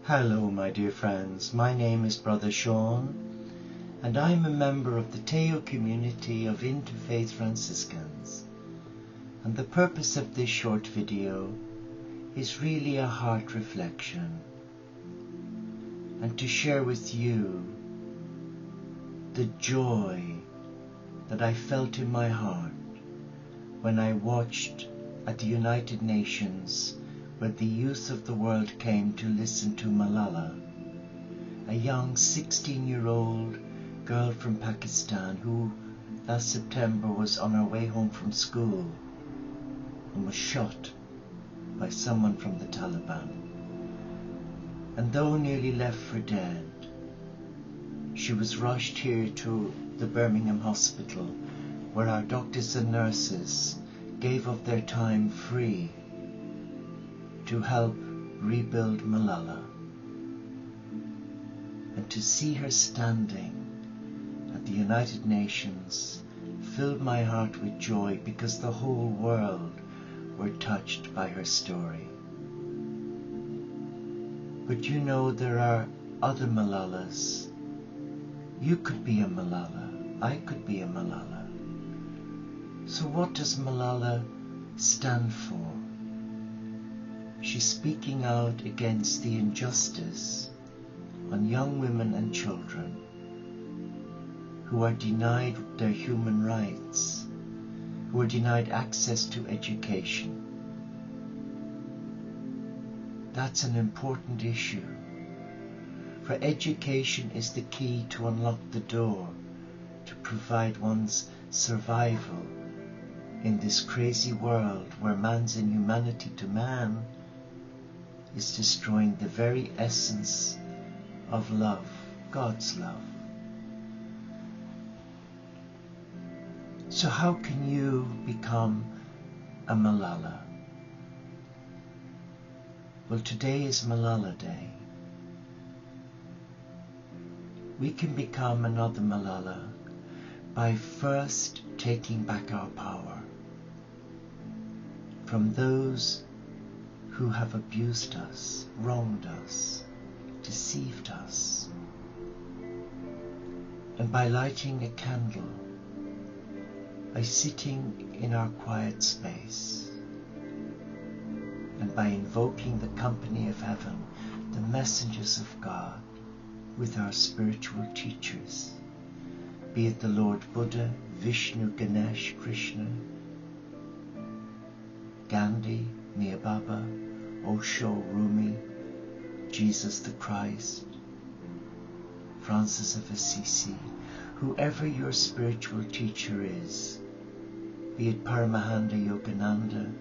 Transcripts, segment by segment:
Hello my dear friends, my name is Brother Sean and I'm a member of the Teo community of Interfaith Franciscans, and the purpose of this short video is really a heart reflection and to share with you the joy that I felt in my heart when I watched at the United Nations where the youth of the world came to listen to Malala, a young 16-year-old girl from Pakistan who last September was on her way home from school and was shot by someone from the Taliban. And though nearly left for dead, she was rushed here to the Birmingham hospital where our doctors and nurses gave of their time free to help rebuild Malala. And to see her standing at the United Nations filled my heart with joy because the whole world were touched by her story. But you know, there are other Malalas. You could be a Malala. I could be a Malala. So what does Malala stand for? She's speaking out against the injustice on young women and children who are denied their human rights, who are denied access to education. That's an important issue, for education is the key to unlock the door to provide one's survival in this crazy world where man's inhumanity to man is destroying the very essence of love, God's love. So how can you become a Malala? Well, today is Malala Day. We can become another Malala by first taking back our power from those who have abused us, wronged us, deceived us. And by lighting a candle, by sitting in our quiet space, and by invoking the company of heaven, the messengers of God, with our spiritual teachers, be it the Lord Buddha, Vishnu, Ganesh, Krishna, Gandhi, Mia Baba, Osho, Rumi, Jesus the Christ, Francis of Assisi, whoever your spiritual teacher is, be it Paramahanda Yogananda,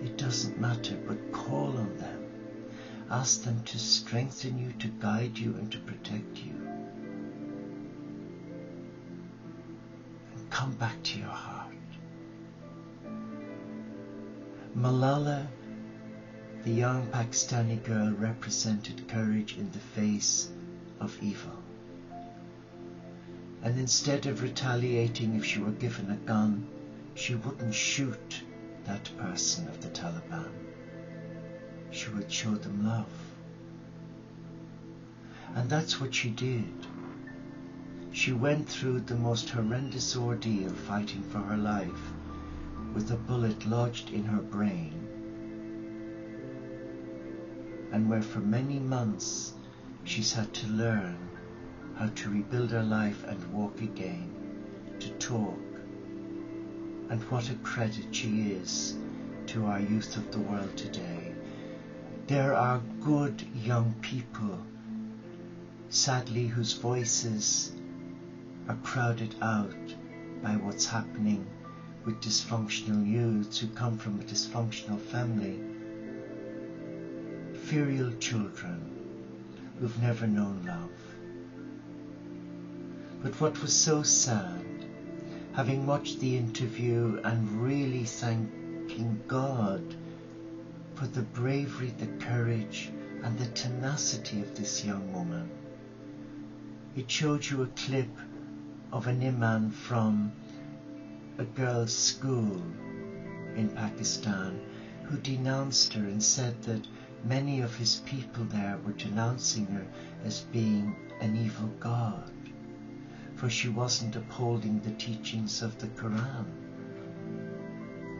it doesn't matter, but call on them. Ask them to strengthen you, to guide you and to protect you. And come back to your heart. Malala, the young Pakistani girl, represented courage in the face of evil. And instead of retaliating if she were given a gun, she wouldn't shoot that person of the Taliban. She would show them love. And that's what she did. She went through the most horrendous ordeal fighting for her life, with a bullet lodged in her brain, and where for many months she's had to learn how to rebuild her life and walk again, to talk. And what a credit she is to our youth of the world today. There are good young people, sadly, whose voices are crowded out by what's happening with dysfunctional youths who come from a dysfunctional family, filial children who've never known love. But what was so sad, having watched the interview and really thanking God for the bravery, the courage and the tenacity of this young woman, it showed you a clip of an imam from a girls' school in Pakistan who denounced her and said that many of his people there were denouncing her as being an evil god, for she wasn't upholding the teachings of the Quran.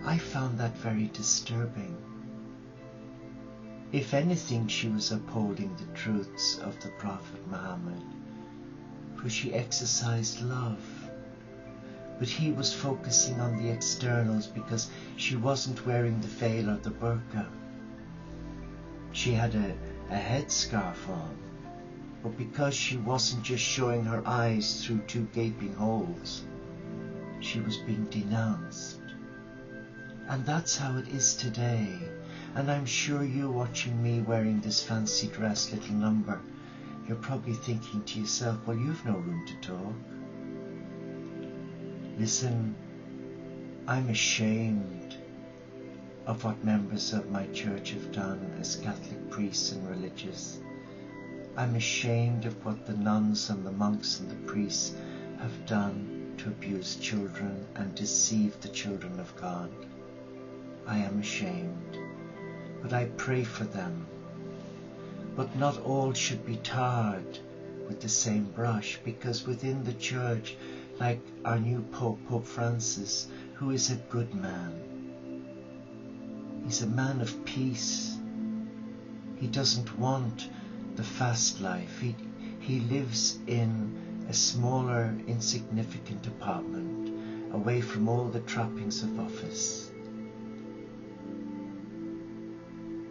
I found that very disturbing. If anything, she was upholding the truths of the Prophet Muhammad, for she exercised love. But he was focusing on the externals because she wasn't wearing the veil or the burqa. She had a headscarf on, but because she wasn't just showing her eyes through two gaping holes, she was being denounced. And that's how it is today. And I'm sure you watching me wearing this fancy dress little number, you're probably thinking to yourself, well, you've no room to talk. Listen, I'm ashamed of what members of my church have done as Catholic priests and religious. I'm ashamed of what the nuns and the monks and the priests have done to abuse children and deceive the children of God. I am ashamed, but I pray for them. But not all should be tarred with the same brush, because within the church, like our new Pope, Pope Francis, who is a good man, he's a man of peace. He doesn't want the fast life. He lives in a smaller, insignificant apartment, away from all the trappings of office.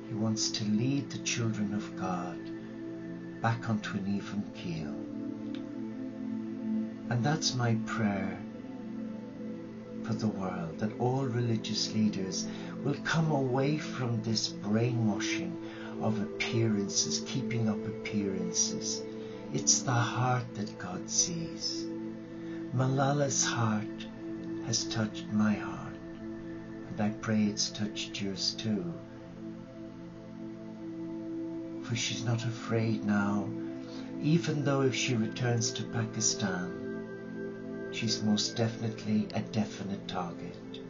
He wants to lead the children of God back onto an even keel. And that's my prayer for the world, that all religious leaders will come away from this brainwashing of appearances, keeping up appearances. It's the heart that God sees. Malala's heart has touched my heart, and I pray it's touched yours too. For she's not afraid now, even though if she returns to Pakistan, she's most definitely a definite target.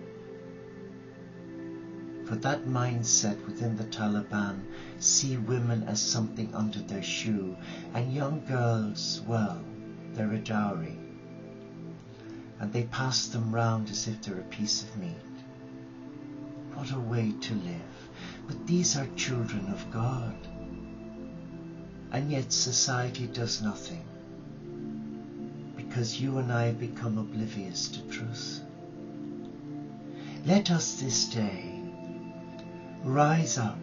For that mindset within the Taliban see women as something under their shoe, and young girls, well, they're a dowry. And they pass them round as if they're a piece of meat. What a way to live. But these are children of God. And yet society does nothing, because you and I have become oblivious to truth. Let us this day rise up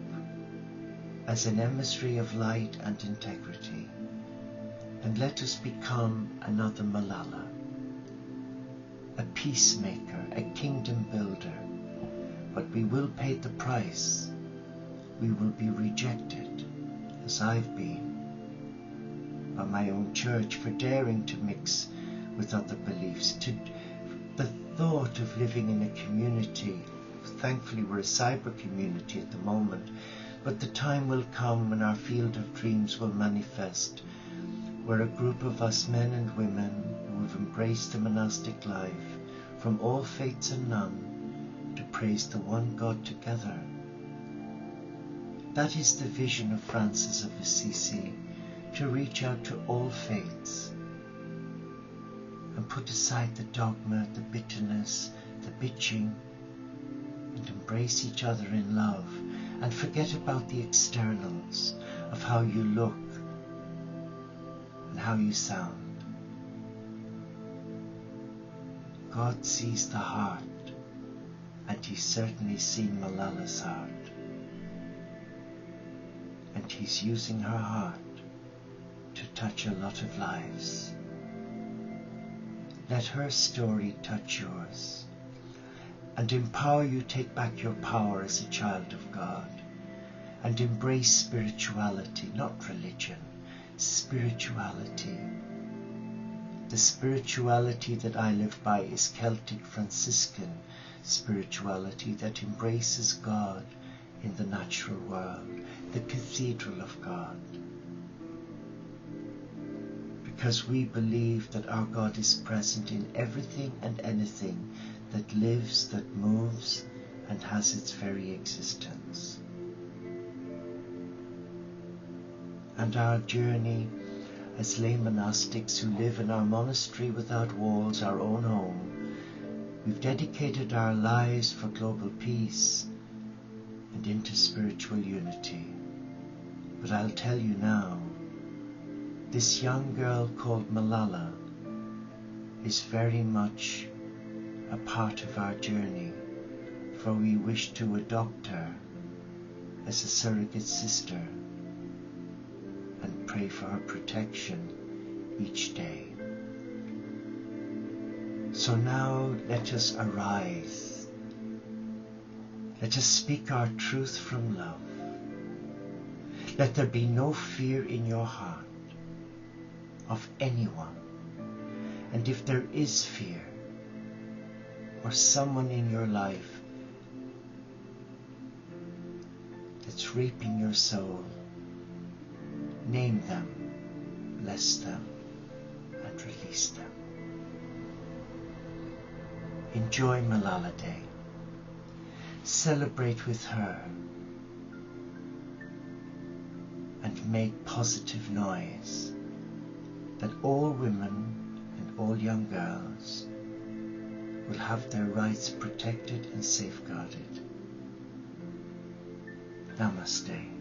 as an emissary of light and integrity, and let us become another Malala, a peacemaker, a kingdom builder. But we will pay the price. We will be rejected, as I've been, by my own church for daring to mix with other beliefs, to the thought of living in a community. Thankfully we're a cyber community at the moment, but the time will come when our field of dreams will manifest, where a group of us men and women who have embraced the monastic life from all faiths and none to praise the one God together. That is the vision of Francis of Assisi, to reach out to all faiths and put aside the dogma, the bitterness, the bitching, and embrace each other in love, and forget about the externals of how you look and how you sound. God sees the heart, and He's certainly seen Malala's heart, and He's using her heart to touch a lot of lives. Let her story touch yours and empower you. Take back your power as a child of God and embrace spirituality, not religion, spirituality. The spirituality that I live by is Celtic Franciscan spirituality that embraces God in the natural world, the cathedral of God. Because we believe that our God is present in everything and anything that lives, that moves, and has its very existence. and our journey as lay monastics who live in our monastery without walls, our own home. We've dedicated our lives for global peace and interspiritual unity. But I'll tell you now, this young girl called Malala is very much a part of our journey, for we wish to adopt her as a surrogate sister and pray for her protection each day. So now let us arise. Let us speak our truth from love. Let there be no fear in your heart of anyone. And if there is fear, or someone in your life that's raping your soul, name them, bless them, and release them. Enjoy Malala Day. Celebrate with her and make positive noise that all women and all young girls will have their rights protected and safeguarded. Namaste.